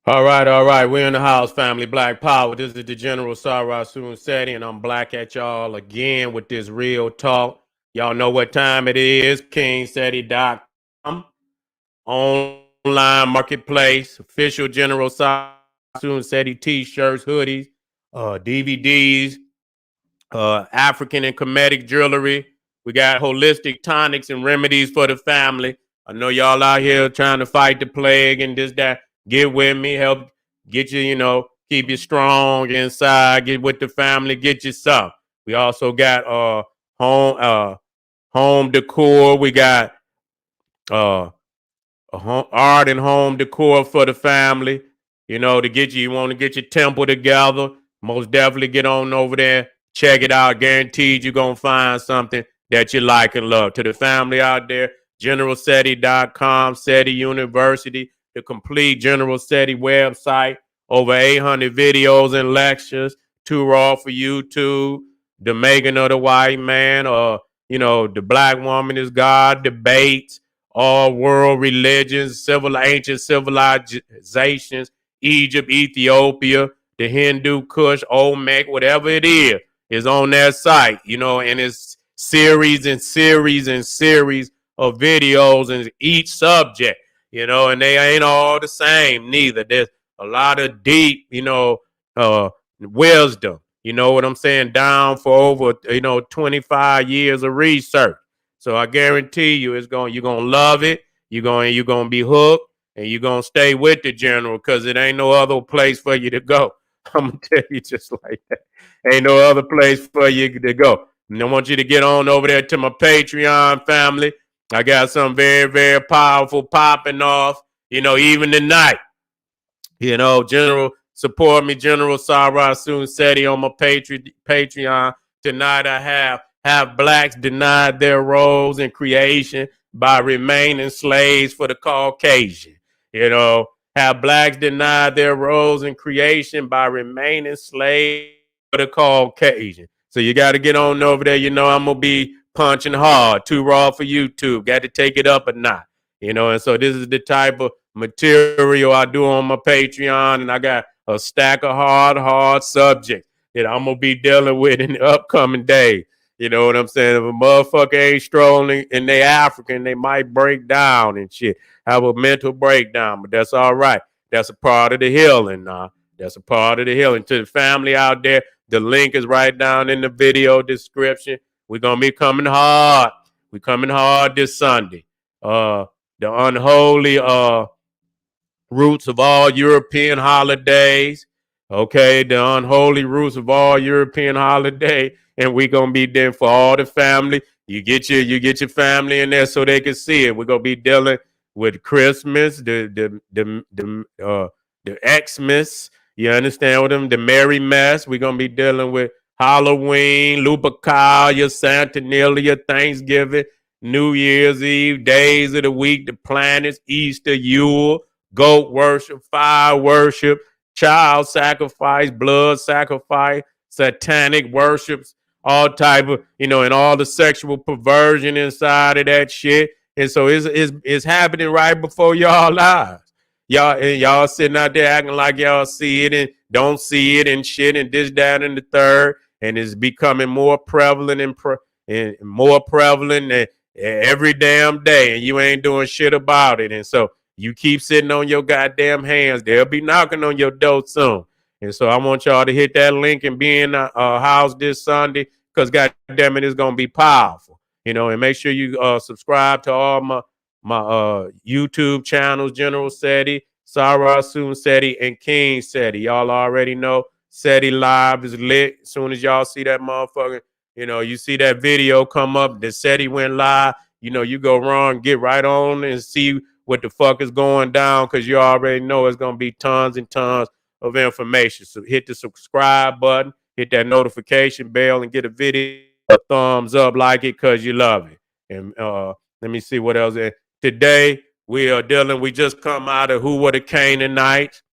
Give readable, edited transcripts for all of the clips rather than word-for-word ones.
All right. We're in the house, family. Black Power. This is the General Sarah Seti, and I'm black at y'all again with this real talk. Y'all know what time it is. KingSeti.com, online marketplace, official General Sarah Seti t-shirts, hoodies, DVDs, African and Kemetic jewelry. We got holistic tonics and remedies for the family. I know y'all out here trying to fight the plague and this, that. Get with me, help get you, keep you strong inside, get with the family, get you some. We also got home decor. We got uh art and home decor for the family. To get you want to get your temple together. Most definitely get on over there, check it out. Guaranteed you're gonna find something that you like and love. To the family out there, generalseti.com, Seti University, the complete General Seti website, over 800 videos and lectures, too raw for YouTube, the making of the white man, or the black woman is God, debates, all world religions, ancient civilizations, Egypt, Ethiopia, the Hindu Kush, Olmec, whatever it is on that site, and it's series and series and series of videos and each subject, and they ain't all the same neither. There's a lot of deep, wisdom, you know what I'm saying, down for over, 25 years of research. So I guarantee you, you're gonna love it. You're gonna be hooked, and you're gonna stay with the general because it ain't no other place for you to go. I'm gonna tell you just like that. Ain't no other place for you to go. And I want you to get on over there to my Patreon family. I got something very, very powerful popping off. Even tonight. General support me, General Sarah Seti on my Patreon. Tonight I have blacks denied their roles in creation by remaining slaves for the Caucasian. Have blacks denied their roles in creation by remaining slaves for the Caucasian. So you got to get on over there. I'm going to be punching hard, too raw for YouTube. Got to take it up a notch. And so this is the type of material I do on my Patreon, and I got a stack of hard subjects that I'm going to be dealing with in the upcoming days. You know what I'm saying? If a motherfucker ain't strolling and they African, they might break down and shit, have a mental breakdown, but that's all right. That's a part of the healing. That's a part of the healing. To the family out there, the link is right down in the video description. We're going to be coming hard. We're coming hard this Sunday. The unholy roots of all European holidays. Okay, the unholy roots of all European holiday, and we're gonna be there for all the family. You get your family in there so they can see it. We're gonna be dealing with Christmas, the Xmas. You understand with them? The Merry Mess. We're gonna be dealing with Halloween, Lupercalia, Saturnalia, Thanksgiving, New Year's Eve, days of the week, the planets, Easter, Yule, goat worship, fire worship, child sacrifice, blood sacrifice, satanic worships, all type of, and all the sexual perversion inside of that shit. And so it's happening right before y'all eyes. Y'all sitting out there acting like y'all see it and don't see it and shit and this, that, and the third. And it's becoming more prevalent and more prevalent every damn day. And you ain't doing shit about it. And so you keep sitting on your goddamn hands. They'll be knocking on your door soon. And so I want y'all to hit that link and be in the house this Sunday because goddamn it, it's going to be powerful. And make sure you subscribe to all my YouTube channels, General Seti, Sarah Seti, and King Seti. Y'all already know Seti Live is lit. As soon as y'all see that motherfucker, you see that video come up, the Seti went live, you go wrong, get right on and see what the fuck is going down because you already know it's going to be tons and tons of information. So hit the subscribe button, hit that notification bell, and get a video a thumbs up, like it because you love it. And let me see what else. Today, we just come out of who were the Canaanites.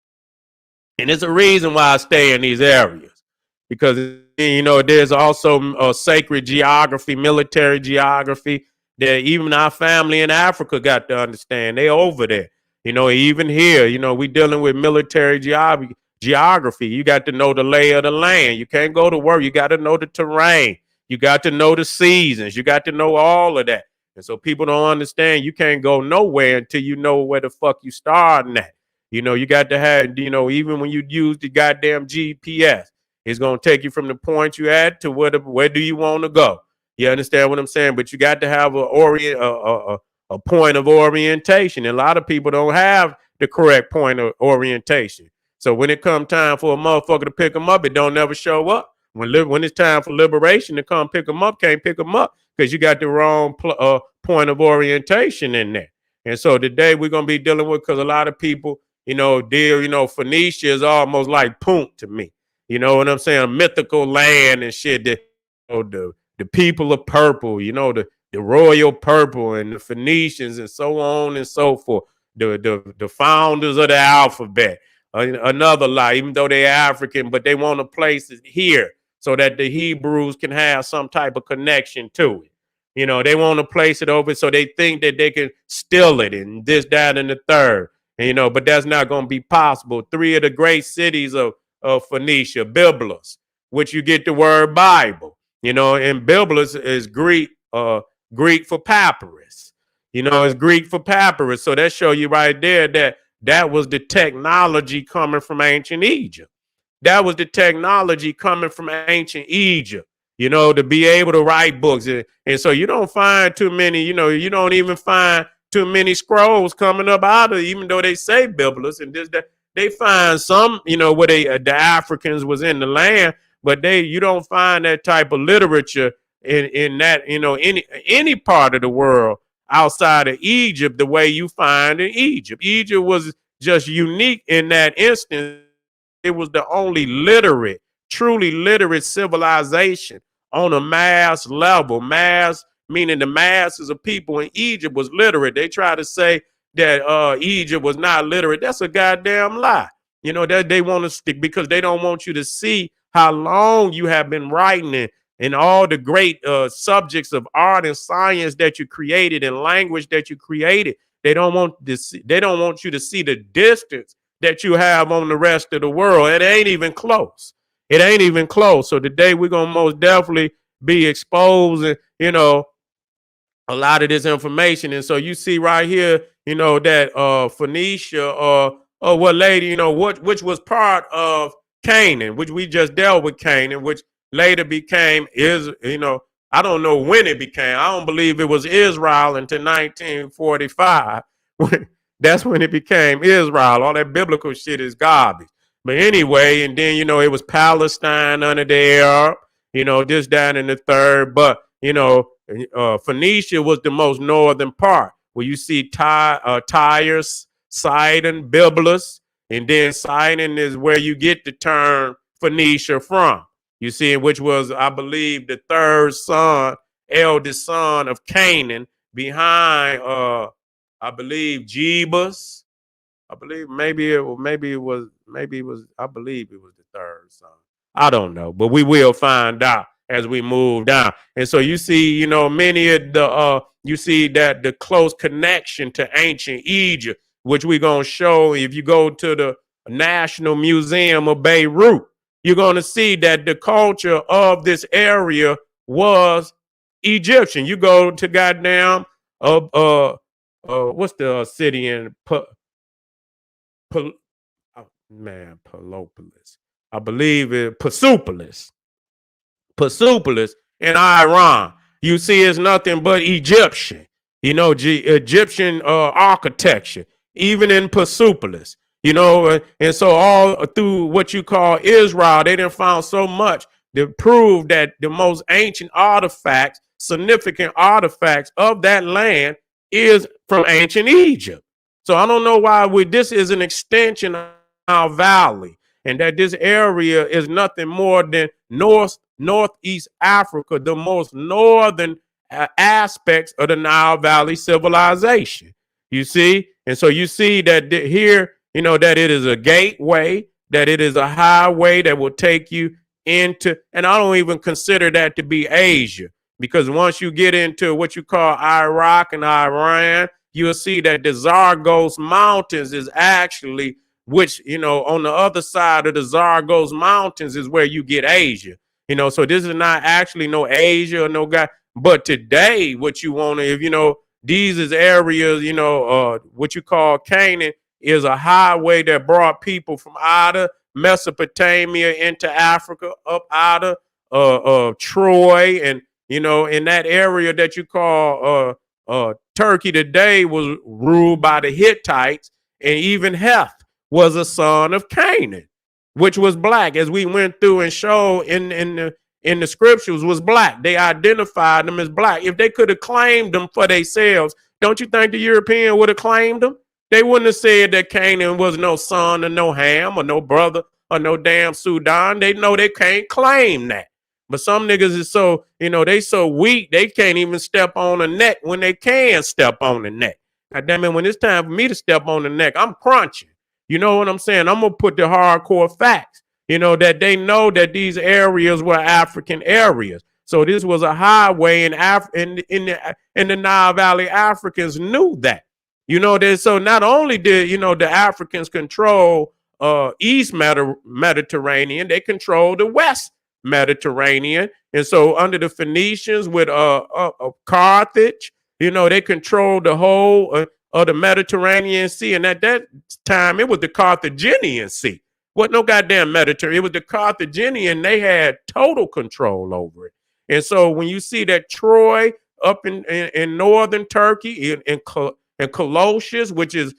And it's a reason why I stay in these areas because, there's also a sacred geography, military geography that even our family in Africa got to understand. They over there. Even here, we dealing with military geography. You got to know the lay of the land. You can't go to work. You got to know the terrain. You got to know the seasons. You got to know all of that. And so people don't understand you can't go nowhere until you know where the fuck you starting at. You got to have, even when you use the goddamn GPS, it's going to take you from the point you at to where do you want to go. You understand what I'm saying? But you got to have a point of orientation. And a lot of people don't have the correct point of orientation. So when it come time for a motherfucker to pick them up, it don't never show up. When it's time for liberation to come pick them up, can't pick them up because you got the wrong point of orientation in there. And so today we're going to be dealing with, because a lot of people, Phoenicia is almost like Punt to me. You know what I'm saying? A mythical land and shit that, the people of purple, the royal purple and the Phoenicians and so on and so forth. The founders of the alphabet. Another lie, even though they're African, but they want to place it here so that the Hebrews can have some type of connection to it. They want to place it over so they think that they can steal it and this, that, and the third. And, but that's not going to be possible. 3 of the great cities of Phoenicia, Byblos, which you get the word Bible, and Byblos is Greek for papyrus. It's Greek for papyrus. So that show you right there that was the technology coming from ancient Egypt. That was the technology coming from ancient Egypt, to be able to write books. And so you don't find too many, you don't even find too many scrolls coming up out of, even though they say Byblos and this, that. They find some, where the Africans was in the land, but you don't find that type of literature in that, any part of the world outside of Egypt the way you find in Egypt. Egypt was just unique in that instance. It was the only truly literate civilization on a mass level. Mass meaning the masses of people in Egypt was literate. They try to say that Egypt was not literate. That's a goddamn lie. That they want to stick because they don't want you to see how long you have been writing and all the great subjects of art and science that you created and language that you created. They don't want you to see the distance that you have on the rest of the world. It ain't even close. It ain't even close. So today we're gonna most definitely be exposing, a lot of this information. And so you see right here, that Phoenicia or what lady, which was part of Canaan, which we just dealt with Canaan, which later became I don't know when it became. I don't believe it was Israel until 1945. That's when it became Israel. All that biblical shit is garbage. But anyway, and then, it was Palestine under the Arab, this, that, and the third. But, Phoenicia was the most northern part where you see Tyre, Sidon, Byblos, and then Sidon is where you get the term Phoenicia from. You see, which was, I believe, the eldest son of Canaan behind, I believe, Jebus. I believe maybe it was the third son. I don't know, but we will find out as we move down. And so you see, many of you see that the close connection to ancient Egypt, which we're going to show if you go to the National Museum of Beirut, you're going to see that the culture of this area was Egyptian. You go to goddamn, what's the city in Pelopolis? I believe it Persepolis in Iran. You see, it's nothing but Egyptian. Egyptian architecture, even in Persepolis. And so all through what you call Israel, they done found so much to prove that the most ancient artifacts, significant artifacts of that land is from ancient Egypt. So I don't know why this is an extension of our valley, and that this area is nothing more than northeast Africa, the most northern aspects of the Nile Valley civilization. You see? And so you see that here, that it is a gateway, that it is a highway that will take you into, and I don't even consider that to be Asia, because once you get into what you call Iraq and Iran, you'll see that the Zagros Mountains is actually, which, on the other side of the Zagros Mountains is where you get Asia. So this is not actually no Asia or no guy. But today, what you want to, if these is areas, what you call Canaan is a highway that brought people from out of Mesopotamia into Africa, up out of Troy, and in that area that you call Turkey today was ruled by the Hittites, and even Heth was a son of Canaan, which was black, as we went through and showed in the scriptures, was black. They identified them as black. If they could have claimed them for themselves, don't you think the European would have claimed them? They wouldn't have said that Canaan was no son or no Ham or no brother or no damn Sudan. They know they can't claim that. But some niggas is so, they so weak, they can't even step on the neck when they can step on the neck. God damn it, when it's time for me to step on the neck, I'm crunching. You know what I'm saying? I'm going to put the hardcore facts, that they know that these areas were African areas. So this was a highway in the Nile Valley. Africans knew that. So not only did, the Africans control East Mediterranean, they controlled the West Mediterranean. And so under the Phoenicians with Carthage, they controlled the whole of the Mediterranean Sea. And at that time, it was the Carthaginian Sea. What no goddamn Mediterranean. It was the Carthaginian. They had total control over it. And so when you see that Troy up in northern Turkey, in Colossus, which is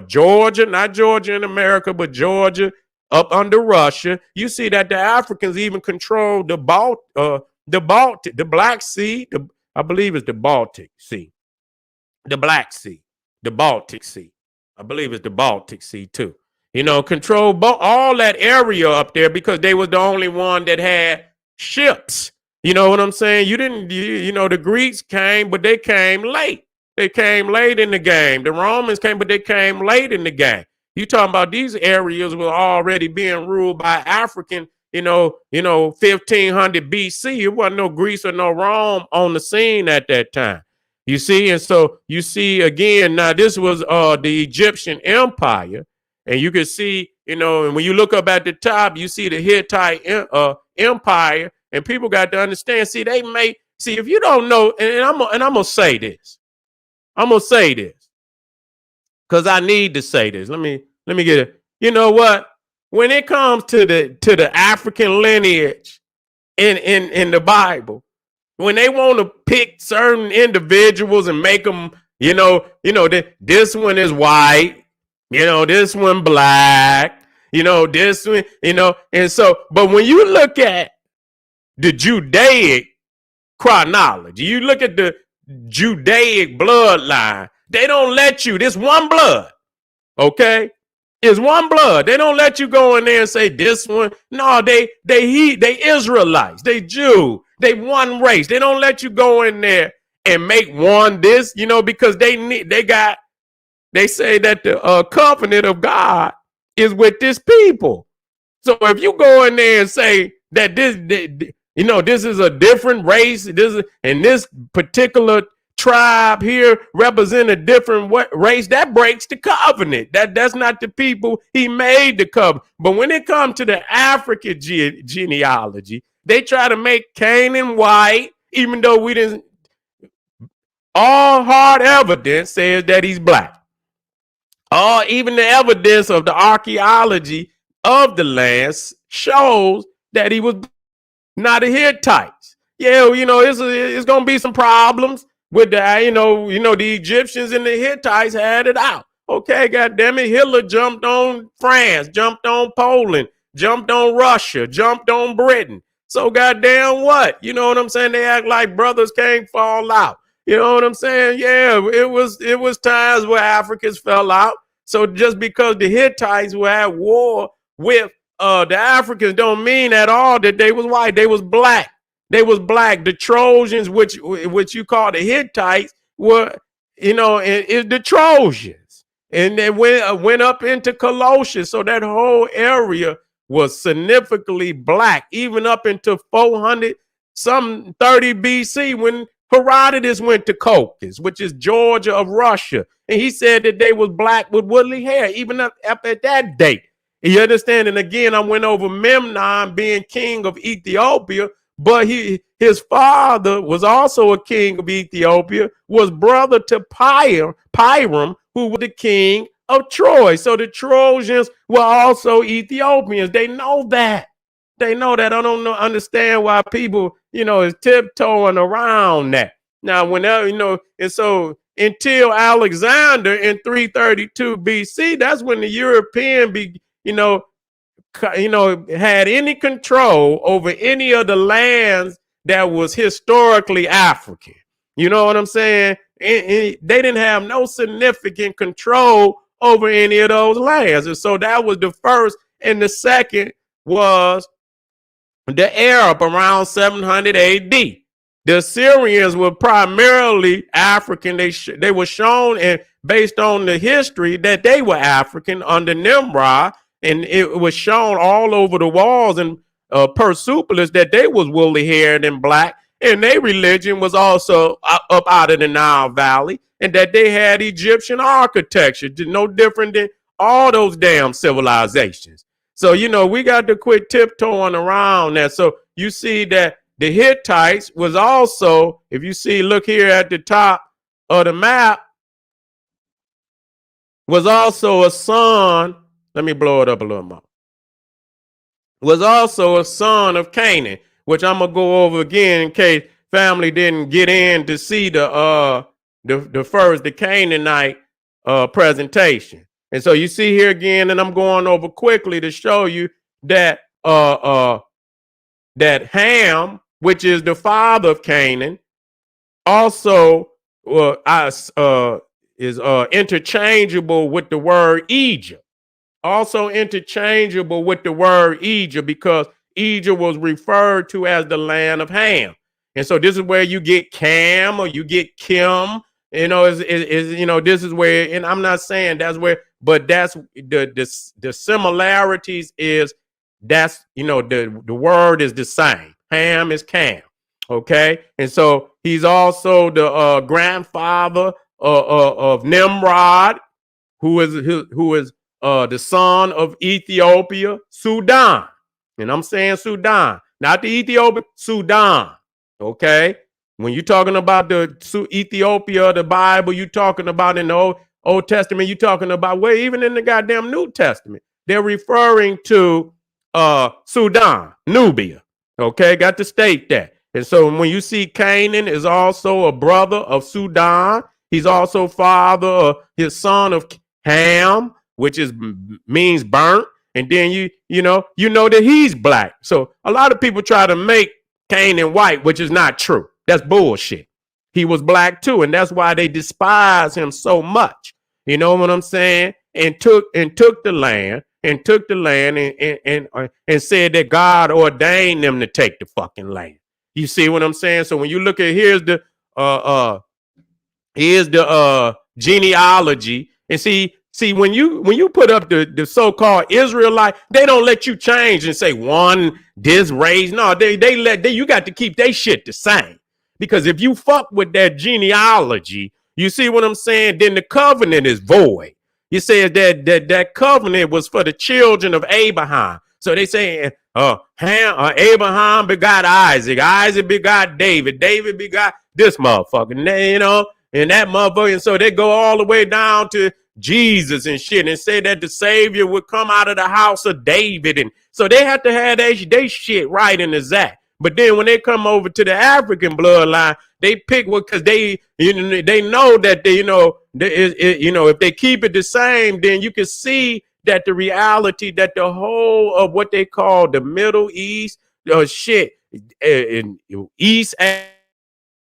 Georgia, not Georgia in America, but Georgia up under Russia, you see that the Africans even control the Baltic, the Black Sea, I believe it's the Baltic Sea, the Black Sea, the Baltic Sea. I believe it's the Baltic Sea too. Control all that area up there because they was the only one that had ships. You know what I'm saying? The Greeks came, but they came late. They came late in the game. The Romans came, but they came late in the game. You talking about these areas were already being ruled by African, 1500 BC. It wasn't no Greece or no Rome on the scene at that time. You see, and so you see again, now this was the Egyptian Empire, and you can see, and when you look up at the top, you see the Hittite Empire, and people got to understand, if you don't know, and I'm gonna say this. I'm gonna say this because I need to say this. Let me get it. You know what? When it comes to the African lineage in the Bible, when they want to pick certain individuals and make them, this one is white, this one black, this one, and so, but when you look at the Judaic chronology, you look at the Judaic bloodline, they don't let you, this one blood, okay? It's one blood. They don't let you go in there and say this one. No, they Israelites, they Jew, they one race. They don't let you go in there and make one this, because they say that the covenant of God is with this people. So if you go in there and say that this is a different race, and this particular tribe here represent a different race, that breaks the covenant. That's not the people he made the covenant. But when it comes to the African genealogy, they try to make Canaan white, even though we didn't. All hard evidence says that he's black. Even the evidence of the archaeology of the lands shows that he was not a Hittites. Yeah, it's gonna be some problems with the, the Egyptians and the Hittites had it out. Okay, goddamn it, Hitler jumped on France, jumped on Poland, jumped on Russia, jumped on Britain. So goddamn what? You know what I'm saying? They act like brothers can't fall out. You know what I'm saying? Yeah, it was times where Africans fell out. So just because the Hittites were at war with the Africans don't mean at all that they was white. They was black. They was black. The Trojans, which you call the Hittites, were, the Trojans. And they went up into Colossus. So that whole area was significantly black, even up into 430 BC Herodotus went to Caucasus, which is Georgia of Russia, and he said that they was black with woolly hair, even up at that date. You understand? And again, I went over Memnon being king of Ethiopia, but his father was also a king of Ethiopia, was brother to Pyrrhum, who was the king of Troy. So the Trojans were also Ethiopians. They know that. They know that. I don't understand why people, is tiptoeing around that. Now, whenever, and so until Alexander in 332 BC, that's when the European had any control over any of the lands that was historically African. You know what I'm saying? They didn't have no significant control over any of those lands. And so that was the first. And the second was the Arab around 700 AD. The Assyrians were primarily African. They were shown, and based on the history, that they were African under Nimrod, and it was shown all over the walls and Persepolis that they was woolly haired and black, and their religion was also up out of the Nile Valley, and that they had Egyptian architecture, no different than all those damn civilizations. So, we got to quit tiptoeing around that. So you see that the Hittites was also, if you see, look here at the top of the map, was also a son. Let me blow it up a little more. Was also a son of Canaan, which I'm going to go over again in case family didn't get in to see the Canaanite presentation. And so you see here again, and I'm going over quickly to show you that that Ham, which is the father of Canaan, also is interchangeable with the word Egypt. Also interchangeable with the word Egypt, because Egypt was referred to as the land of Ham. And so this is where you get Cam or you get Kim. This is where, and I'm not saying that's where, but that's the similarities is that's, the word is the same. Ham is Cam. Okay. And so he's also the grandfather of Nimrod, who is the son of Ethiopia, Sudan. And I'm saying Sudan, not the Ethiopia, Sudan. Okay. When you're talking about the Ethiopia, the Bible, you're talking about in the Old Testament, you're talking about, well, even in the goddamn New Testament, they're referring to Sudan, Nubia. Okay, got to state that. And so when you see Canaan is also a brother of Sudan, he's also father of his son of Ham, which means burnt. And then you know that he's black. So a lot of people try to make Canaan white, which is not true. That's bullshit. He was black too, and that's why they despise him so much. You know what I'm saying? And took the land and said that God ordained them to take the fucking land. You see what I'm saying? So when you look at here's the genealogy, and see when you put up the so-called Israelite, they don't let you change and say one this race. No, you got to keep their shit the same. Because if you fuck with that genealogy, you see what I'm saying, then the covenant is void. You said that covenant was for the children of Abraham. So they say Abraham begot Isaac, Isaac begot David, David begot this motherfucker, and that motherfucker. And so they go all the way down to Jesus and shit, and say that the Savior would come out of the house of David. And so they have to have they shit right in the exact. But then when they come over to the African bloodline, they pick because they know that if they keep it the same, then you can see that the reality that the whole of what they call the Middle East, in East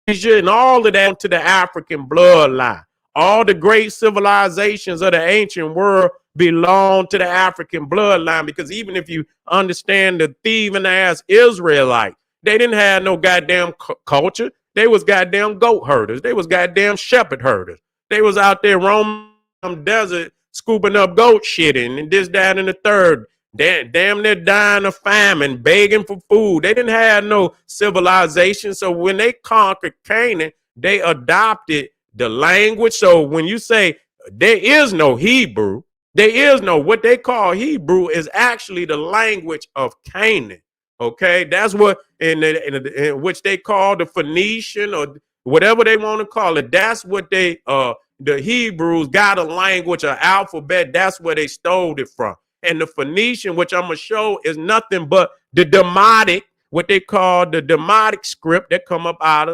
Asia, and all of that to the African bloodline. All the great civilizations of the ancient world belong to the African bloodline, because even if you understand the thieving ass Israelite, they didn't have no goddamn culture. They was goddamn goat herders. They was goddamn shepherd herders. They was out there roaming the desert, scooping up goat shit and this, that, and the third. damn near dying of famine, begging for food. They didn't have no civilization. So when they conquered Canaan, they adopted the language. So when you say there is no Hebrew, there is no, what they call Hebrew is actually the language of Canaan. Okay, that's what in which they call the Phoenician or whatever they want to call it. That's what they the Hebrews got a language, an alphabet. That's where they stole it from. And the Phoenician, which I'm gonna show, is nothing but the Demotic, what they call the Demotic script that come up out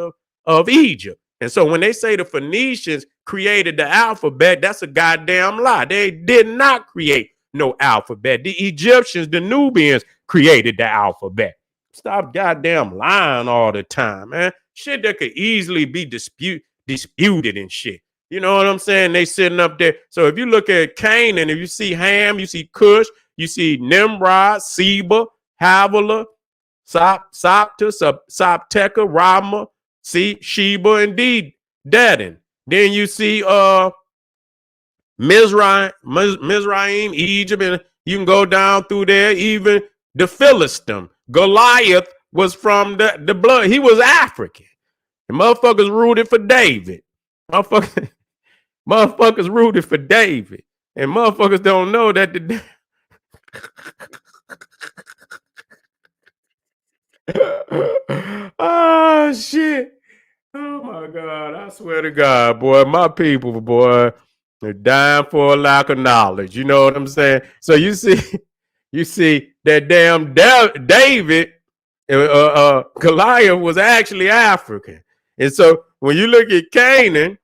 of Egypt. And so when they say the Phoenicians created the alphabet, that's a goddamn lie. They did not create no alphabet. The Egyptians, the Nubians, created the alphabet. Stop goddamn lying all the time, man. Shit that could easily be disputed and shit. You know what I'm saying? They sitting up there. So if you look at Canaan, if you see Ham, you see Cush, you see Nimrod, Seba, Havilah, Sopteka, Rama, see Sheba, and Dedan. Then you see Mizraim, Egypt, and you can go down through there. Even the Philistine, Goliath was from the blood. He was African. And motherfuckers rooted for David. Motherfuckers rooted for David. And motherfuckers don't know that the oh shit. Oh my God. I swear to God, boy, my people, boy, they're dying for a lack of knowledge. You know what I'm saying? So you see that damn David, Goliath was actually African. And so when you look at Canaan,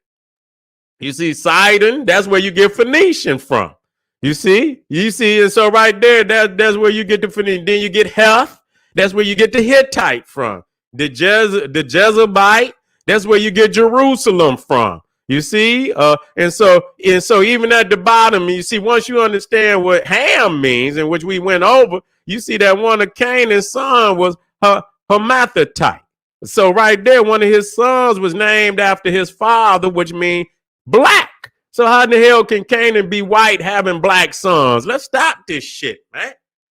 you see Sidon, that's where you get Phoenician from. You see, and so right there, that's where you get the Phoenician. Then you get Heth, that's where you get the Hittite from. The Jezebite, that's where you get Jerusalem from. You see, and so even at the bottom, you see, once you understand what Ham means, and which we went over, you see that one of Canaan's son was Hermaphrodite. So right there, one of his sons was named after his father, which means black. So how in the hell can Canaan be white having black sons? Let's stop this shit, man.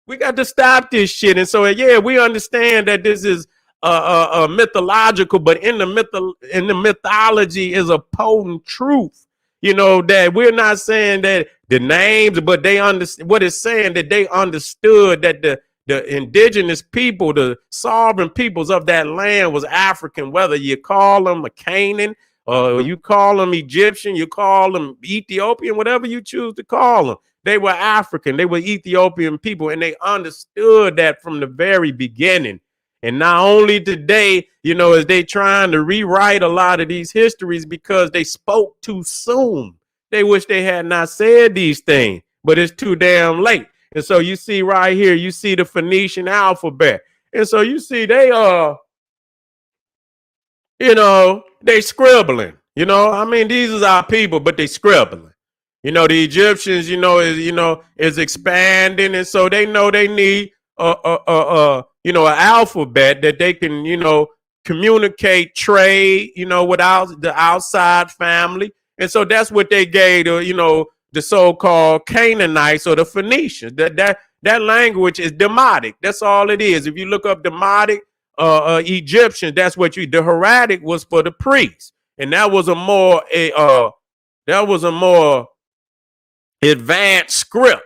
We got to stop this shit. And so, yeah, we understand that this is mythological, but in the mythology is a potent truth. You know, that we're not saying that the names, but they understand what it's saying, that they understood that the indigenous people, the sovereign peoples of that land was African, whether you call them a Canaan, or you call them Egyptian, you call them Ethiopian, whatever you choose to call them. They were African, they were Ethiopian people, and they understood that from the very beginning. And not only today, you know, as they trying to rewrite a lot of these histories because they spoke too soon. They wish they had not said these things, but it's too damn late. And so you see right here, you see the Phoenician alphabet. And so you see they you know, they scribbling. You know, I mean, these is our people, but they scribbling. You know, the Egyptians, is expanding, and so they know they need an alphabet that they can, communicate, trade, without the outside family. And so that's what they gave to, the so-called Canaanites or the Phoenicians. That language is Demotic. That's all it is. If you look up Demotic Egyptian, that's what the Hieratic was for the priests. And that was a more advanced script.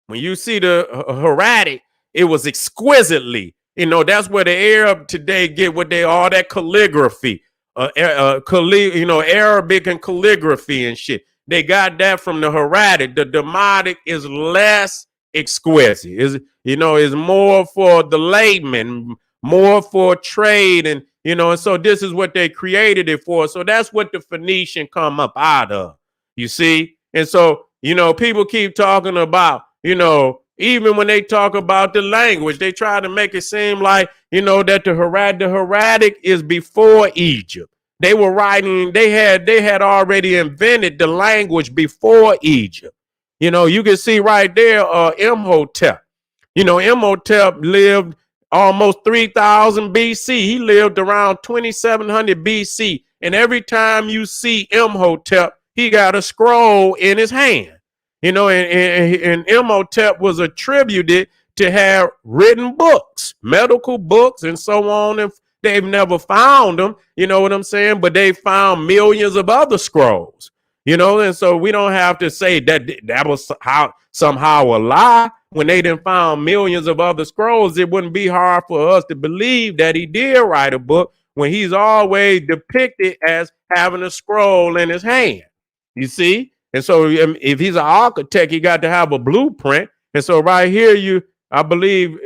When you see the Hieratic, it was exquisitely, that's where the Arab today get what they all that calligraphy, Arabic and calligraphy and shit. They got that from the Hieratic. The Demotic is less exquisite. Is more for the layman, more for trade, and and so this is what they created it for. So that's what the Phoenician come up out of. You see, and so people keep talking about, even when they talk about the language, they try to make it seem like, that the Hieratic is before Egypt. They were writing, they had already invented the language before Egypt. You can see right there, Imhotep. Imhotep lived almost 3000 BC. He lived around 2700 BC. And every time you see Imhotep, he got a scroll in his hand. And Imhotep was attributed to have written books, medical books, and so on. And they've never found them, you know what I'm saying? But they found millions of other scrolls, you know, and so we don't have to say that that was somehow a lie. When they done found millions of other scrolls, it wouldn't be hard for us to believe that he did write a book when he's always depicted as having a scroll in his hand. You see? And so if he's an architect, he got to have a blueprint. And so right here, I believe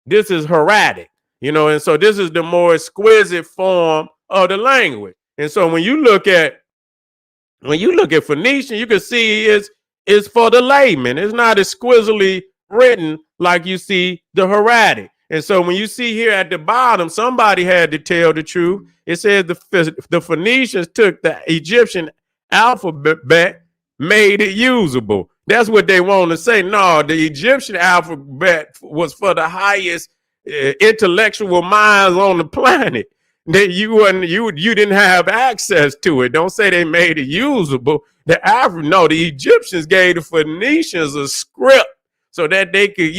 this is hieratic, you know, and so this is the more exquisite form of the language. And so when you look at Phoenician, you can see it's for the layman. It's not exquisitely written like you see the hieratic. And so when you see here at the bottom, somebody had to tell the truth. It says the Phoenicians took the Egyptian alphabet, made it usable. That's what they want to say. No, the Egyptian alphabet was for the highest intellectual minds on the planet. That you didn't have access to it. Don't say they made it usable. The Egyptians gave the Phoenicians a script so that they could,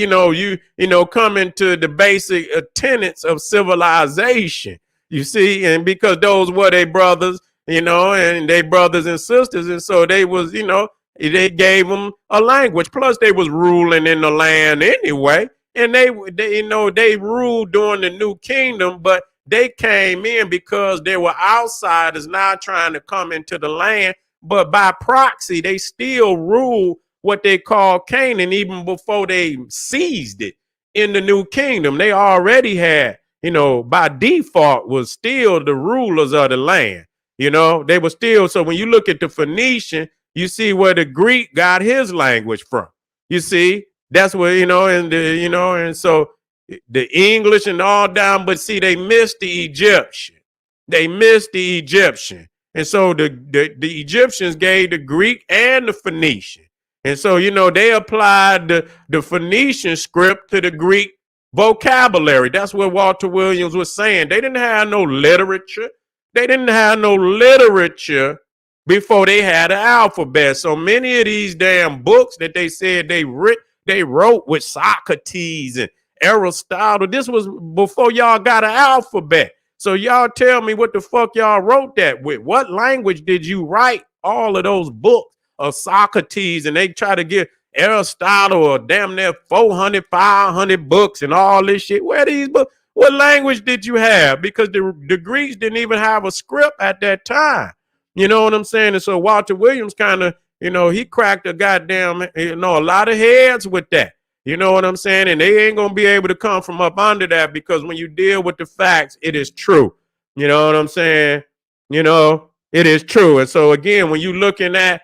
come into the basic tenets of civilization. You see, and because those were their brothers, and they brothers and sisters, and so they was, they gave them a language. Plus, they was ruling in the land anyway, and they ruled during the New Kingdom, but they came in because they were outsiders now trying to come into the land, but by proxy, they still rule what they call Canaan even before they seized it in the New Kingdom. They already had, by default was still the rulers of the land. They were still. So when you look at the Phoenician, you see where the Greek got his language from. You see, that's where, and so the English and all down, but see, they missed the Egyptian. They missed the Egyptian. And so the Egyptians gave the Greek and the Phoenician. And so, they applied the Phoenician script to the Greek vocabulary. That's what Walter Williams was saying. They didn't have no literature. They didn't have no literature before they had an alphabet. So many of these damn books that they said they wrote with Socrates and Aristotle. This was before y'all got an alphabet. So y'all tell me what the fuck y'all wrote that with. What language did you write all of those books of Socrates? And they try to get Aristotle or damn near 400, 500 books and all this shit. Where these books? What language did you have? Because the Greeks didn't even have a script at that time. You know what I'm saying? And so Walter Williams kind of, he cracked a goddamn, a lot of heads with that. You know what I'm saying? And they ain't going to be able to come from up under that, because when you deal with the facts, it is true. You know what I'm saying? It is true. And so again, when you looking at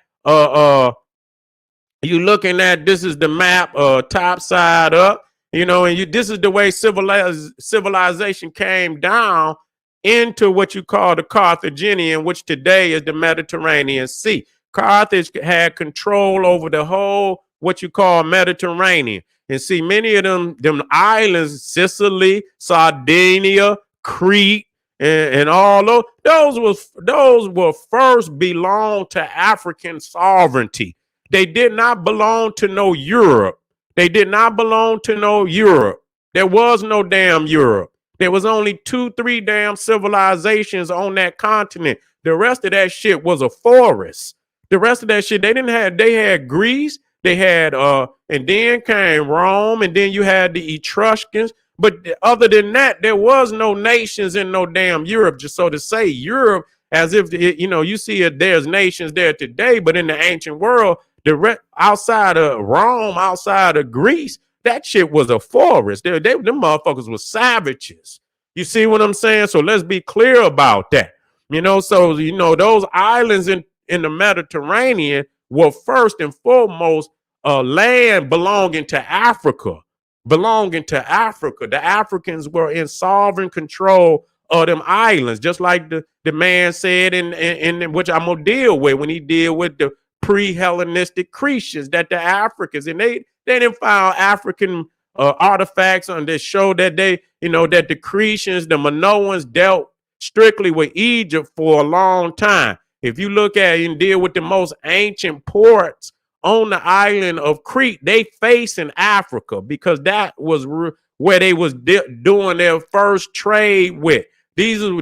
this is the map top side up, and this is the way civilization came down into what you call the Carthaginian, which today is the Mediterranean Sea. Carthage had control over the whole what you call Mediterranean. And see, many of them islands, Sicily, Sardinia, Crete, and all those were first belonged to African sovereignty. They did not belong to no Europe. They did not belong to no Europe. There was no damn Europe. There was only 2-3 damn civilizations on that continent. The rest of that shit was a forest. The rest of that shit, they had Greece, they had, and then came Rome, and then you had the Etruscans. But other than that, there was no nations in no damn Europe. Just so to say Europe, as if, you see there's nations there today, but in the ancient world, outside of Rome, outside of Greece, that shit was a forest. Them motherfuckers were savages. You see what I'm saying? So let's be clear about that. So, those islands in the Mediterranean were first and foremost land belonging to Africa. The Africans were in sovereign control of them islands, just like the man said in which I'm gonna deal with when he deal with the pre-Hellenistic Cretians, that the Africans, and they didn't find African artifacts on that show that that the Cretians, the Minoans, dealt strictly with Egypt for a long time. If you look at and deal with the most ancient ports on the island of Crete, they facing Africa because that was where they was doing their first trade with. These are,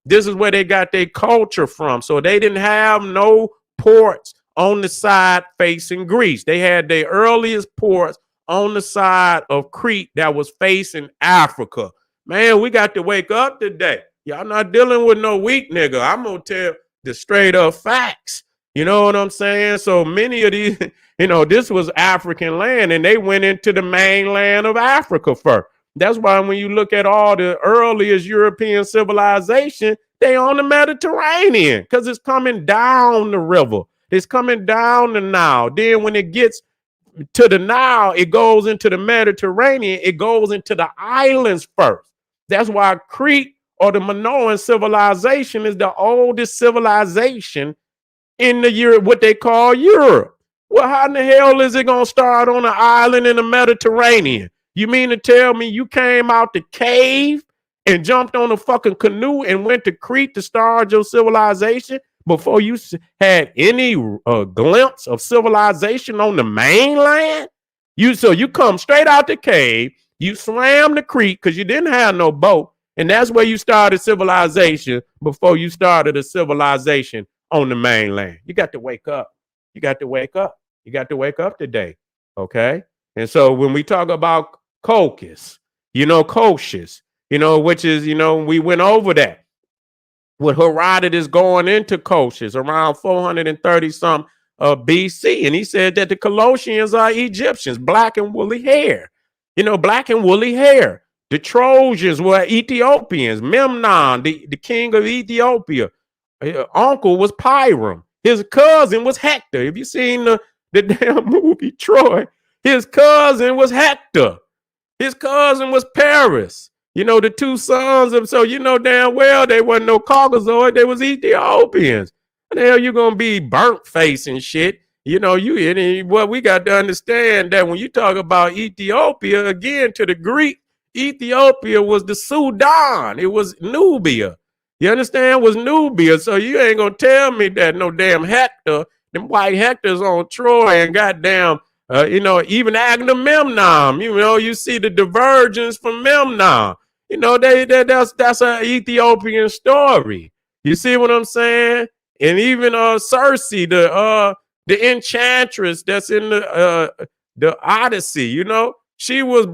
this is where they got their culture from. So they didn't have no ports on the side facing Greece. They had their earliest ports on the side of Crete that was facing Africa. Man, we got to wake up today. Y'all not dealing with no weak nigga. I'm going to tell the straight up facts. You know what I'm saying? So many of these, this was African land, and they went into the mainland of Africa first. That's why when you look at all the earliest European civilization, they on the Mediterranean because it's coming down the river. It's coming down the Nile. Then when it gets to the Nile, it goes into the Mediterranean. It goes into the islands first. That's why Crete or the Minoan civilization is the oldest civilization in the Europe, what they call Europe. Well, how in the hell is it gonna start on an island in the Mediterranean? You mean to tell me you came out the cave and jumped on a fucking canoe and went to Crete to start your civilization before you had any glimpse of civilization on the mainland? So you come straight out the cave, you swam to Crete because you didn't have no boat, and that's where you started civilization before you started a civilization on the mainland. You got to wake up. You got to wake up. You got to wake up today. Okay. And so when we talk about Colchis, Colchis, which is, we went over that. When Herodotus going into Colchis around 430 some BC. And he said that the Colossians are Egyptians, black and woolly hair, black and woolly hair. The Trojans were Ethiopians. Memnon, the king of Ethiopia. His uncle was Pyram. His cousin was Hector. Have you seen the damn movie Troy? His cousin was Hector. His cousin was Paris. The two sons of, so damn well they wasn't no Caucasoid, they was Ethiopians. What the hell you gonna be burnt face and shit? What we got to understand that when you talk about Ethiopia, again to the Greek, Ethiopia was the Sudan. It was Nubia. You understand? Was Nubia. So you ain't gonna tell me that no damn Hector, them white Hectors on Troy and goddamn, even Agamemnon. You see the divergence from Memnon. That's an Ethiopian story. You see what I'm saying? And even Circe, the enchantress that's in the Odyssey. She was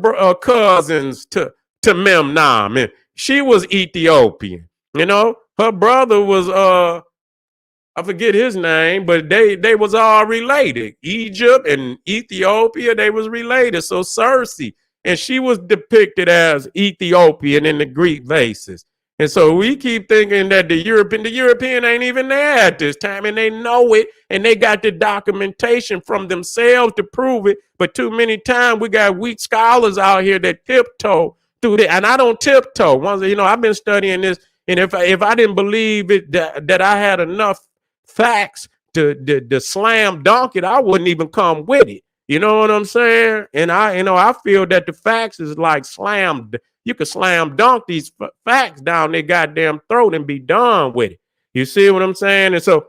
cousins to Memnon, and she was Ethiopian. Her brother was I forget his name, but they was all related. Egypt and Ethiopia, they was related. So Circe, and she was depicted as Ethiopian in the Greek vases. And so we keep thinking that the European ain't even there at this time, and they know it, and they got the documentation from themselves to prove it. But too many times we got weak scholars out here that tiptoe through it, and I don't tiptoe. Once I've been studying this. And if I didn't believe it that I had enough facts to slam dunk it, I wouldn't even come with it. You know what I'm saying? And I feel that the facts is like slammed. You could slam dunk these facts down their goddamn throat and be done with it. You see what I'm saying? And so,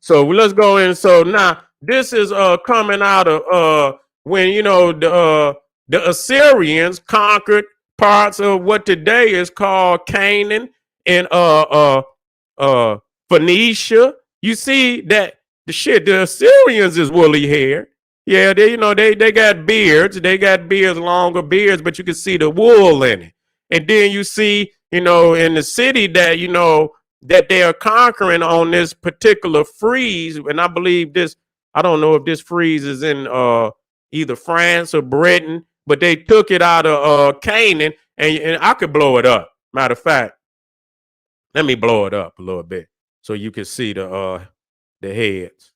so let's go in. So now this is coming out of when the Assyrians conquered parts of what today is called Canaan and Phoenicia. You see that the Assyrians is woolly hair. Yeah, they got beards. They got longer beards, but you can see the wool in it. And then you see, in the city that, that they are conquering on this particular frieze. And I believe I don't know if this frieze is in either France or Britain, but they took it out of Canaan, and I could blow it up. Matter of fact, let me blow it up a little bit so you can see the heads.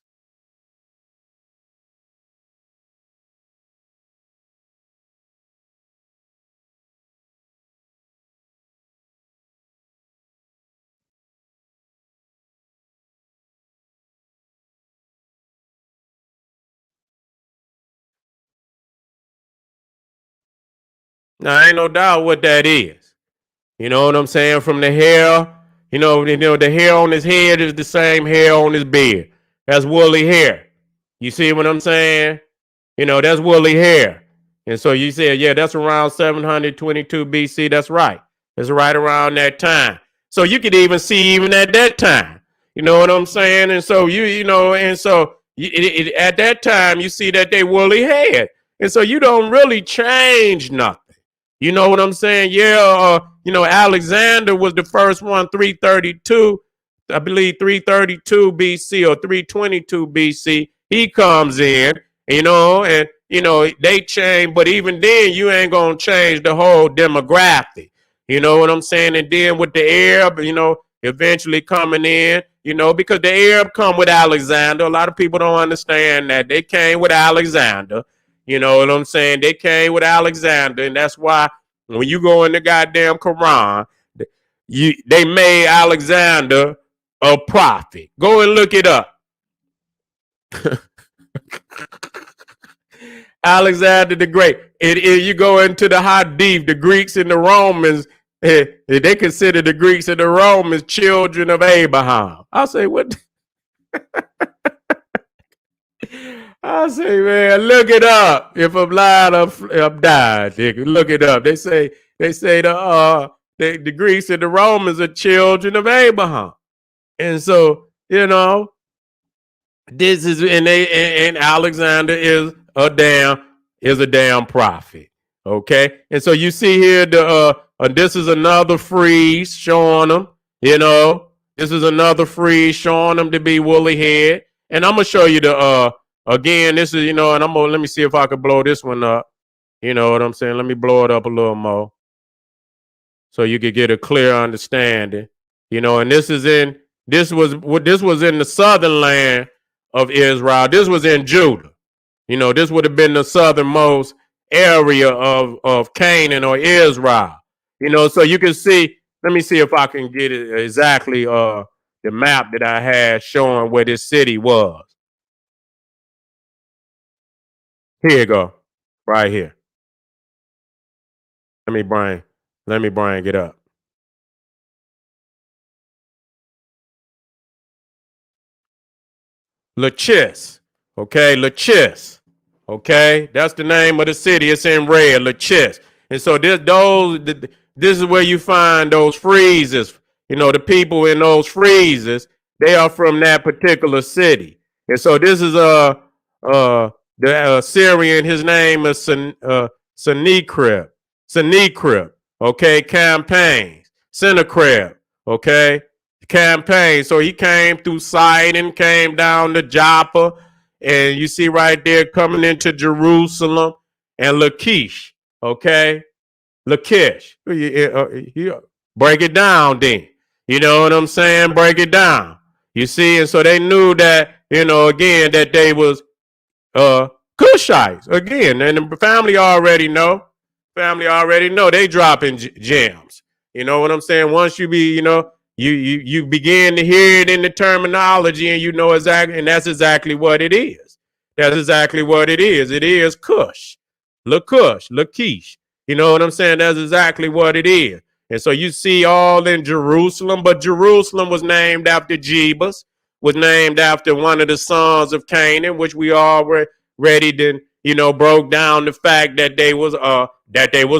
Now, ain't no doubt what that is. You know what I'm saying? From the hair, the hair on his head is the same hair on his beard. That's woolly hair. You see what I'm saying? That's woolly hair. And so you said, yeah, that's around 722 BC. That's right. It's right around that time. So you could even see even at that time. You know what I'm saying? And so at that time you see that they woolly haired. And so you don't really change nothing. You know what I'm saying? Yeah, Alexander was the first one, 332, I believe 332 BC or 322 BC. He comes in, and they change, but even then you ain't gonna change the whole demographic. You know what I'm saying? And then with the Arab, eventually coming in, because the Arab come with Alexander. A lot of people don't understand that they came with Alexander. You know what I'm saying? They came with Alexander, and that's why when you go in the goddamn Quran, they made Alexander a prophet. Go and look it up. Alexander the Great. You go into the Hadith, the Greeks and the Romans, they consider the Greeks and the Romans children of Abraham. I'll say, what? I say, man, look it up. If I'm lying, I'm dying. Look it up. They say the Greeks and the Romans are children of Abraham, and so this is and Alexander is a damn prophet. Okay, and so you see here this is another frieze showing them. This is another frieze showing them to be woolly head, and I'm gonna show you the again. This is and let me see if I can blow this one up. You know what I'm saying? Let me blow it up a little more, so you could get a clear understanding. And this was in the southern land of Israel. This was in Judah. This would have been the southernmost area of Canaan or Israel. So you can see. Let me see if I can get it exactly. The map that I had showing where this city was. Here you go, right here. Let me bring it up. Lachish. Okay, Lachish. Okay, that's the name of the city. It's in red, Lachish. And so this is where you find those friezes. The people in those friezes, they are from that particular city. And so this is the Assyrian. His name is Sennacherib. Okay, campaigns. Sennacherib. Okay, campaign. So he came through Sidon, came down to Joppa, and you see right there coming into Jerusalem and Lachish. Okay, Lachish. Break it down then. You know what I'm saying? Break it down. You see, and so they knew that, again, that they was Cushites. Again, and the family already know. They dropping gems. You know what I'm saying? Once you be, you begin to hear it in the terminology, and you know exactly, and that's exactly what it is. That's exactly what it is. It is Cush, Lachish. You know what I'm saying? That's exactly what it is. And so you see all in Jerusalem, but Jerusalem was named after Jebus, was named after one of the sons of Canaan, which we already then, broke down the fact that they was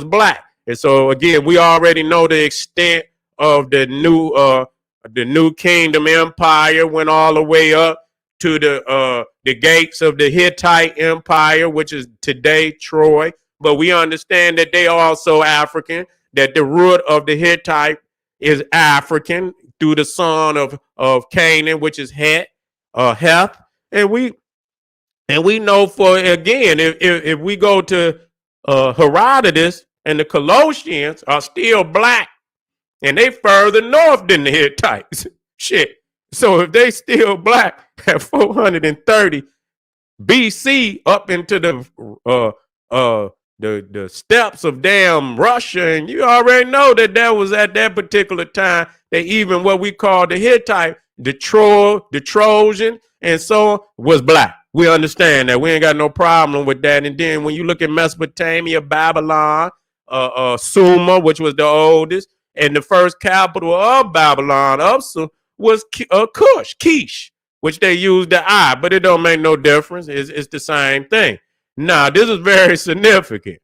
black. And so again, we already know the extent of the new kingdom empire went all the way up to the gates of the Hittite empire, which is today Troy. But we understand that they are also African, that the root of the Hittite is African through the son of Canaan, which is Heth. And we know for, again, if we go to Herodotus, and the Colossians are still black, and they further north than the Hittites. Shit. So if they still black at 430 BC up into the steppes of damn Russia, and you already know that was at that particular time that even what we call the Hittite, the Trojan, and so on, was black. We understand that. We ain't got no problem with that. And then when you look at Mesopotamia, Babylon, Sumer, which was the oldest, and the first capital of Babylon, was Kish, which they use the I, but it don't make no difference. It's the same thing. Now, this is very significant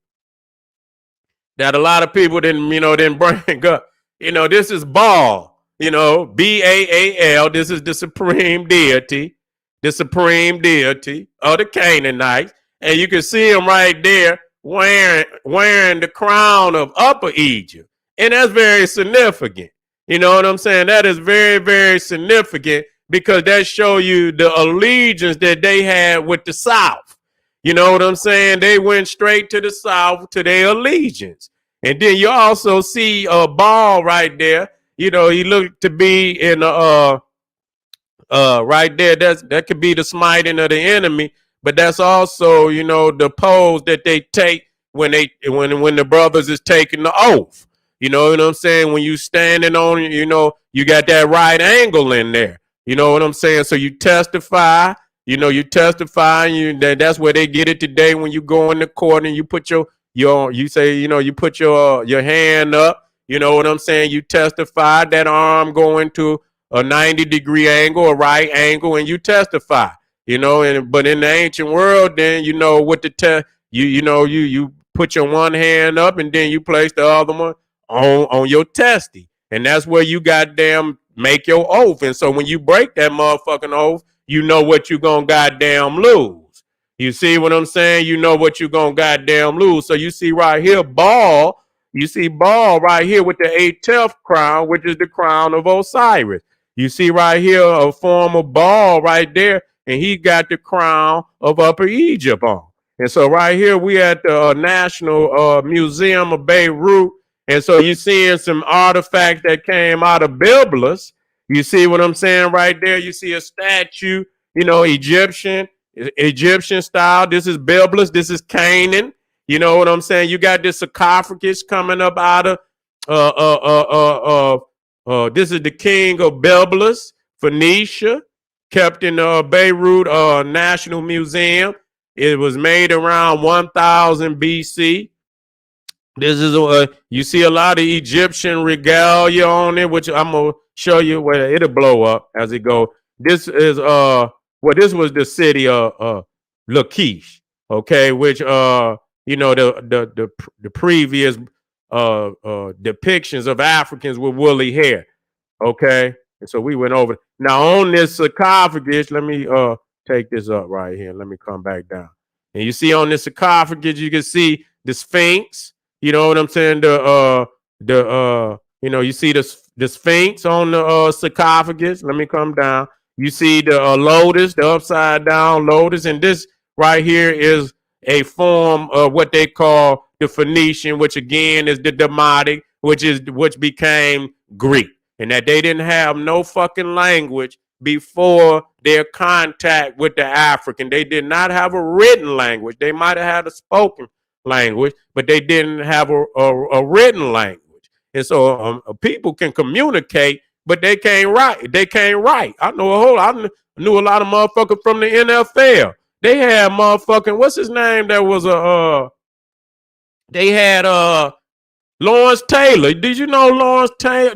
that a lot of people didn't bring up. This is Baal, Baal. This is the supreme deity of the Canaanites. And you can see him right there wearing the crown of Upper Egypt. And that's very significant. You know what I'm saying? That is very, very significant because that show you the allegiance that they had with the South. You know what I'm saying? They went straight to the South to their allegiance. And then you also see a Baal right there. He looked to be in right there. That could be the smiting of the enemy, but that's also the pose that they take when the brothers is taking the oath. You know what I'm saying? When you standing on, you got that right angle in there. You know what I'm saying? So you testify. That's where they get it today when you go in the court and you put you put your hand up. You know what I'm saying? You testify, that arm going to a 90-degree angle, a right angle, and you testify. But in the ancient world, then what the you put your one hand up and then you place the other one on your testy, and that's where you goddamn make your oath. And so when you break that motherfucking oath, you know what you gonna goddamn lose. You see what I'm saying? You know what you gonna goddamn lose. So you see right here, Baal. You see Baal right here with the 8th crown, which is the crown of Osiris. You see right here a form of Baal right there, and he got the crown of Upper Egypt on. And so right here we at the National Museum of Beirut. And so you're seeing some artifacts that came out of Byblos. You see what I'm saying right there? You see a statue, Egyptian style. This is Byblos. This is Canaan. You know what I'm saying? You got this sarcophagus coming up out of this is the king of Byblos, Phoenicia, kept in Beirut National Museum. It was made around 1000 BC. This is you see a lot of Egyptian regalia on it, which I'm gonna show you where it'll blow up as it go. This is this was the city of Lachish, okay, which the previous depictions of Africans with woolly hair, okay. And so we went over. Now on this sarcophagus, let me take this up right here. Let me come back down. And you see on this sarcophagus, you can see the Sphinx. You know what I'm saying? You see the Sphinx on the sarcophagus. Let me come down. You see the lotus, the upside down lotus, and this right here is a form of what they call the Phoenician, which again is the Demotic, which became Greek, and that they didn't have no fucking language before their contact with the African. They did not have a written language. They might have had a spoken language, but they didn't have a written language. And so people can communicate, but they can't write. I knew a lot of motherfuckers from the NFL. They had motherfucking, what's his name? That was they had Lawrence Taylor. Did you know Lawrence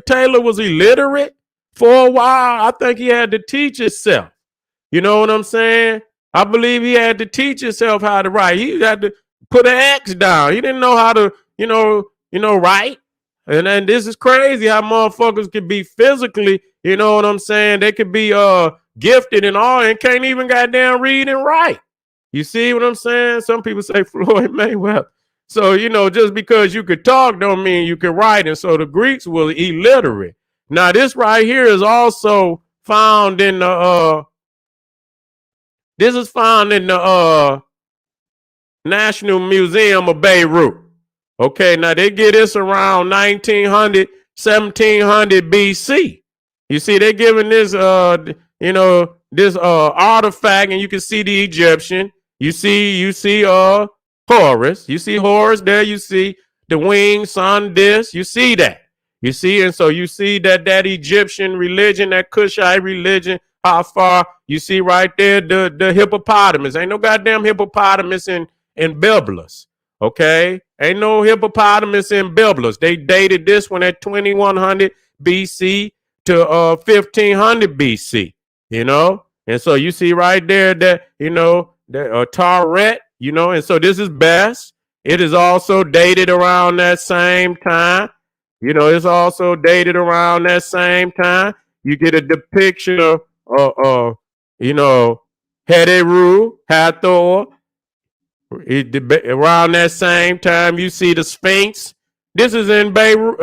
Taylor was illiterate for a while? I think he had to teach himself. You know what I'm saying? I believe he had to teach himself how to write. He had to put an X down. He didn't know how to, write. And then this is crazy how motherfuckers could be physically, you know what I'm saying? They could be gifted and all and can't even goddamn read and write. You see what I'm saying? Some people say Floyd Mayweather. So, just because you could talk don't mean you can write. And so the Greeks were illiterate. Now, this right here is also found in the National Museum of Beirut. Okay, now they get this around 1900, 1700 BC. You see, they're giving this, this artifact, and you can see the Egyptian. You see Horus. You see Horus there. You see the winged sun disk. You see that. You see, and so you see that Egyptian religion, that Kushite religion, how far you see right there the hippopotamus. Ain't no goddamn hippopotamus in Byblos. Okay, ain't no hippopotamus in Byblos. They dated this one at 2100 BC to 1500 BC. And so you see right there that, that Taret, and so this is best. It is also dated around that same time. It's also dated around that same time. You get a depiction of, you know, Heteru, Hathor. Around that same time, you see the Sphinx. This is in Beirut.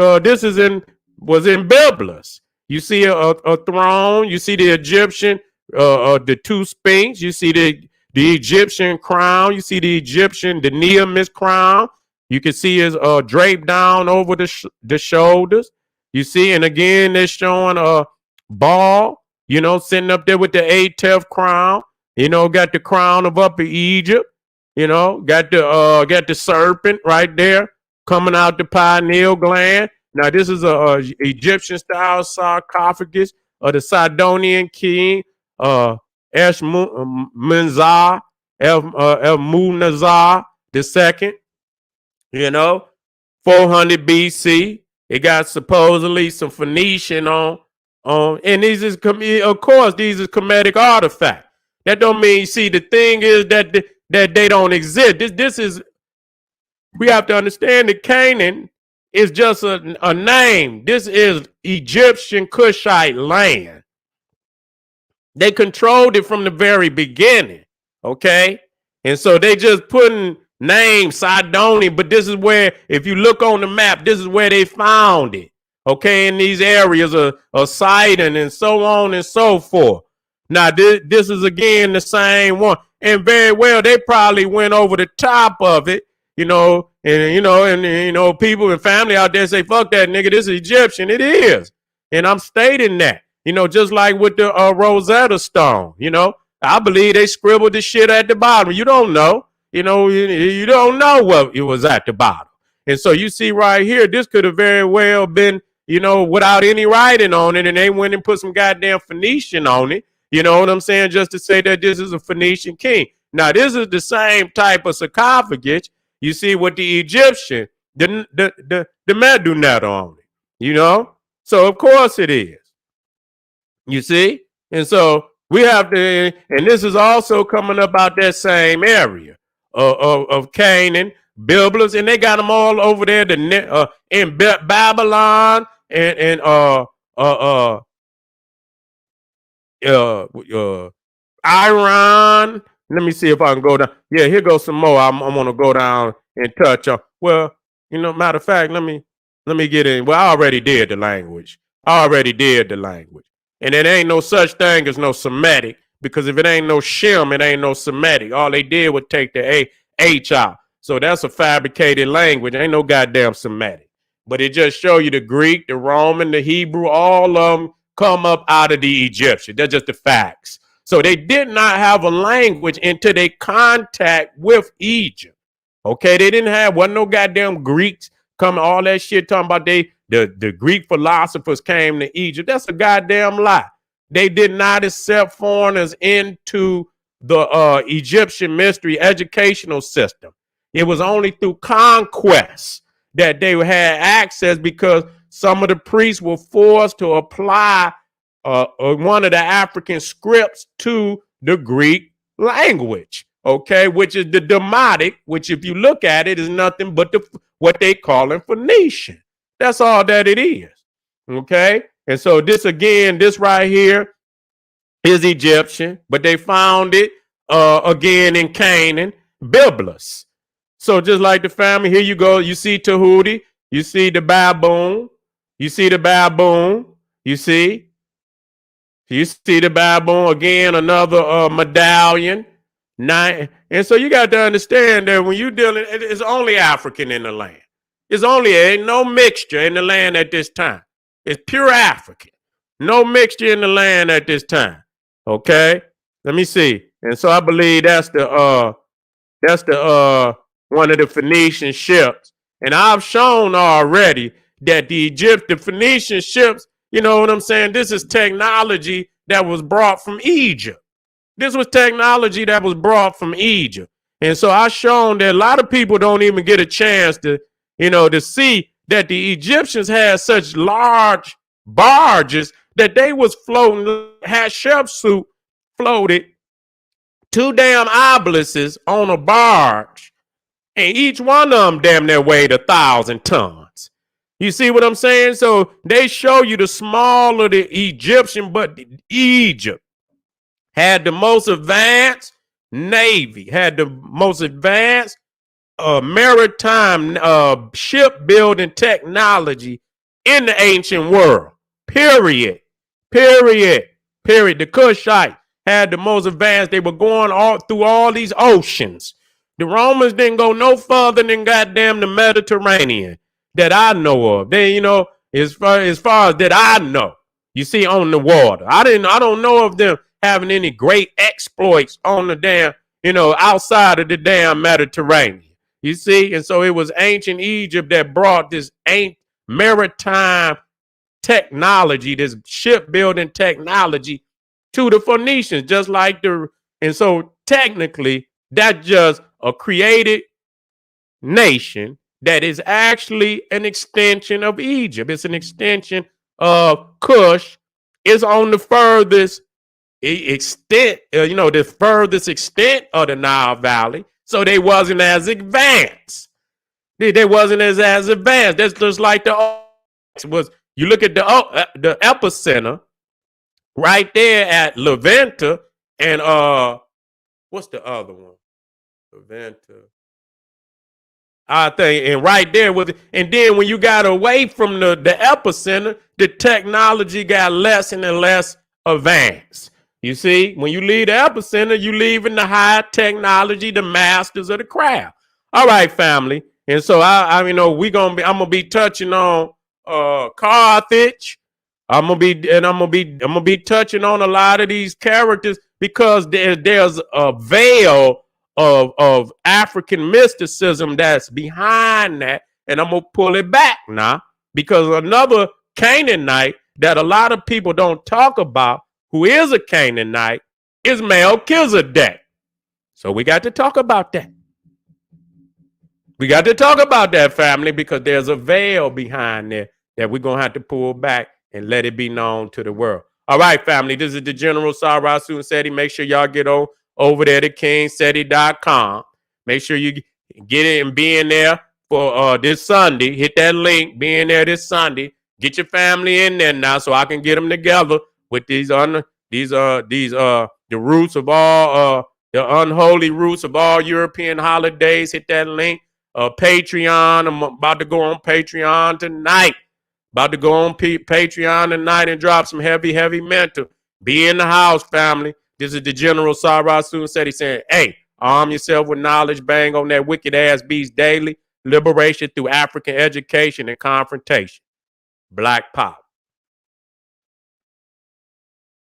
Was in Byblos. You see a throne. You see the Egyptian, the two Sphinx. You see the Egyptian crown. You see the Egyptian, the Neamis crown. You can see his draped down over the shoulders. You see, and again, they're showing Baal, sitting up there with the 8th crown. Got the crown of Upper Egypt. Got the serpent right there coming out the pineal gland. Now, this is a Egyptian style sarcophagus of the Sidonian king, Eshmunazar, El-Munazar II, 400 BC. It got supposedly some Phoenician on, and these is, of course, these is Kemetic artifacts. That don't mean, see, the thing is that they don't exist. This is, we have to understand that Canaan is just a name. This is Egyptian Cushite land. They controlled it from the very beginning, okay? And so they just putting names, Sidonian, but this is where, if you look on the map, this is where they found it, okay? In these areas of Sidon and so on and so forth. Now, this is, again, the same one. And very well, they probably went over the top of it, and people and family out there say, fuck that nigga, this is Egyptian. It is. And I'm stating that, just like with the Rosetta Stone, I believe they scribbled the shit at the bottom. You don't know, you don't know what it was at the bottom. And so you see right here, this could have very well been, without any writing on it. And they went and put some goddamn Phoenician on it. You know what I'm saying? Just to say that this is a Phoenician king. Now, this is the same type of sarcophagus you see with the Egyptian, the Medunet on it, So, of course it is. You see? And so we have to, and this is also coming up out that same area of Canaan, Byblos, and they got them all over there in Babylon and Iran. Let me see if I can go down. Yeah, here goes some more. I'm gonna go down and touch on. Well, matter of fact, let me get in. Well, I already did the language. And it ain't no such thing as no Semitic, because if it ain't no Shem, it ain't no Semitic. All they did was take the H out. So that's a fabricated language. Ain't no goddamn Semitic. But it just show you the Greek, the Roman, the Hebrew, all of them come up out of the Egyptian. They're just the facts. So they did not have a language until they contact with Egypt. Okay, they wasn't no goddamn Greeks coming, all that shit talking about the Greek philosophers came to Egypt. That's a goddamn lie. They did not accept foreigners into the Egyptian mystery educational system. It was only through conquest that they had access, because some of the priests were forced to apply one of the African scripts to the Greek language, okay, which is the Demotic, which if you look at it is nothing but what they call in Phoenician. That's all that it is, okay? And so this right here is Egyptian, but they found it again in Canaan, Byblos. So just like the family, here you go, you see Tahuti, you see the baboon, you see the baboon, again, another medallion. And so you got to understand that when you're dealing, it's only African in the land. Ain't no mixture in the land at this time. It's pure African. No mixture in the land at this time. Okay? Let me see. And so I believe that's the one of the Phoenician ships. And I've shown already that the Phoenician ships, you know what I'm saying? This is technology that was brought from Egypt. And so I've shown that a lot of people don't even get a chance to see that the Egyptians had such large barges that they was floating Hatshepsut floated 2 damn obelisks on a barge, and each one of them damn near weighed 1,000 tons. You see what I'm saying? So they show you the smaller the Egyptian, but Egypt had the most advanced navy, had the most advanced maritime shipbuilding technology in the ancient world. Period. Period. Period. The Kushite had the most advanced. They were going all through all these oceans. The Romans didn't go no further than goddamn the Mediterranean that I know of. They, as far as that I know, you see, on the water. I don't know of them having any great exploits on the damn, outside of the damn Mediterranean. You see, and so it was ancient Egypt that brought this maritime technology, this shipbuilding technology to the Phoenicians, just like and so technically that's just a created nation that is actually an extension of Egypt. It's an extension of Cush. It's on the furthest extent, the furthest extent of the Nile Valley. So they wasn't as advanced. They wasn't as advanced. That's just like was. You look at the epicenter right there at Levanta and what's the other one? Levanta. I think, and right there with, and then when you got away from the epicenter, the technology got less and less advanced. You see, when you leave the epicenter, you leaving the high technology, the masters of the craft. All right, family, and so I'm gonna be touching on Carthage. I'm gonna be touching on a lot of these characters because there's a veil of African mysticism that's behind that, and I'm gonna pull it back now because another Canaanite that a lot of people don't talk about, who is a Canaanite, is Melchizedek. So we got to talk about that. We got to talk about that, family, because there's a veil behind there that we're gonna have to pull back and let it be known to the world. All right, family, this is the General Sarasu Seti. Make sure y'all get over there to kingseti.com. Make sure you get it and be in there for this Sunday. Hit that link, be in there this Sunday. Get your family in there now so I can get them together with the roots of all the unholy roots of all European holidays. Hit that link. Patreon. I'm about to go on Patreon tonight. And drop some heavy mental. Be in the house, family. This is the General Sarasu Seti saying, hey, arm yourself with knowledge, bang on that wicked ass beast daily. Liberation through African education and confrontation. Black power.